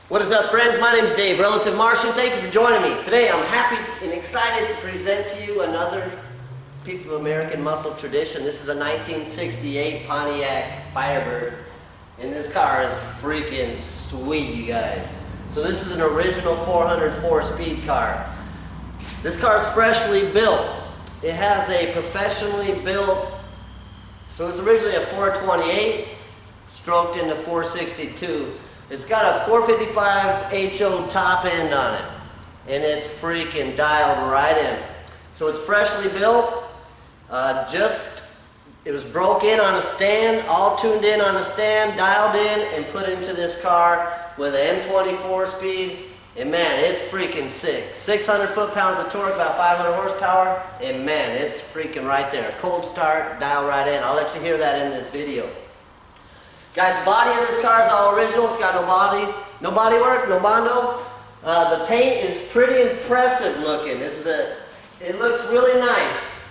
What is up, friends? My name is Dave, Relative Martian. Thank you for joining me. Today I'm happy and excited to present to you another piece of American muscle tradition. This is a 1968 Pontiac Firebird, and this car is freaking sweet, you guys. So this is an original 404 speed car. This car is freshly built. It has a professionally built, so it's originally a 428 stroked into 462. It's got a 455 HO top end on it, and it's freaking dialed right in. So it's freshly built. It was broke in on a stand, all tuned in on a stand, dialed in, and put into this car with an M24 speed. And man, it's freaking sick. 600 foot-pounds of torque, about 500 horsepower, and man, it's freaking right there. Cold start, dial right in. I'll let you hear that in this video. Guys, the body of this car is all original. It's got no body work, no bondo. The paint is pretty impressive looking. It looks really nice.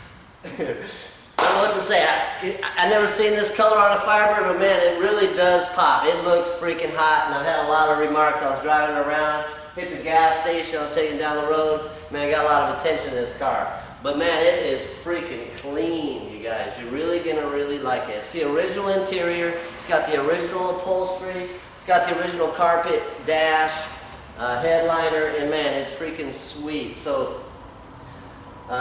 I don't know what to say. I never seen this color on a Firebird, but man, it really does pop. It looks freaking hot, and I've had a lot of remarks. I was driving around, hit the gas station, I was taking down the road. Man, I got a lot of attention in this car. But man, it is freaking clean, you guys. You're really gonna really like it. It's the original interior. It's got the original upholstery. It's got the original carpet dash, headliner, and man, it's freaking sweet. So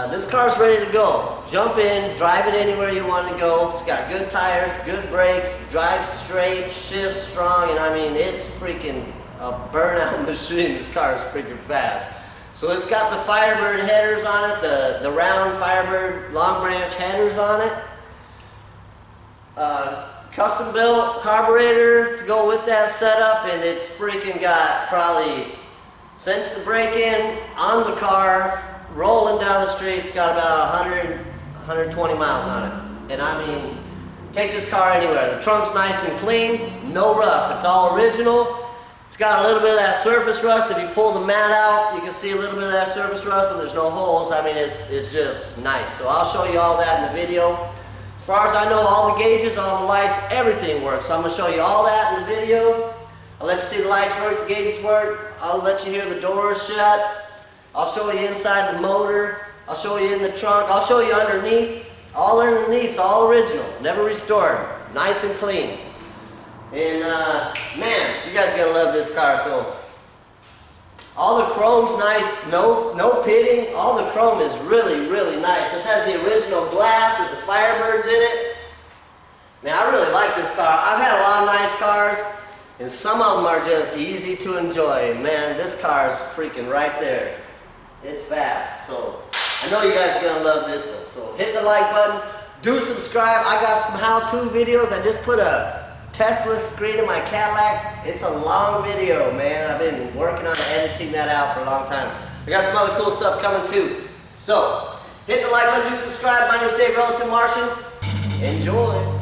this car's ready to go. Jump in, drive it anywhere you want to go. It's got good tires, good brakes, drives straight, shifts strong, and I mean, it's freaking a burnout machine. This car is freaking fast. So it's got the Firebird headers on it, the round Firebird long branch headers on it. Custom built carburetor to go with that setup, and it's freaking got probably, since the break-in on the car, rolling down the street, it's got about 100, 120 miles on it. And I mean, take this car anywhere. The trunk's nice and clean, no rust. It's all original. It's got a little bit of that surface rust. If you pull the mat out, you can see a little bit of that surface rust, but there's no holes. I mean, it's just nice. So I'll show you all that in the video. As far as I know, all the gauges, all the lights, everything works. So I'm going to show you all that in the video. I'll let you see the lights work, the gauges work. I'll let you hear the doors shut. I'll show you inside the motor. I'll show you in the trunk. I'll show you underneath. All underneath's all original, never restored. Nice and clean. And man, you guys are gonna love this car. So all the chrome's nice, no pitting. All the chrome is really, really nice. This has the original glass with the Firebirds in it. Man, I really like this car. I've had a lot of nice cars, and some of them are just easy to enjoy. Man, this car is freaking right there. It's fast. So I know you guys are gonna love this one. So hit the like button, do subscribe. I got some how-to videos. I just put a Tesla screen in my Cadillac. It's a long video, man. I've been working on editing that out for a long time. I got some other cool stuff coming too. So hit the like button, do subscribe. My name is Dave, Relative Martian. Enjoy.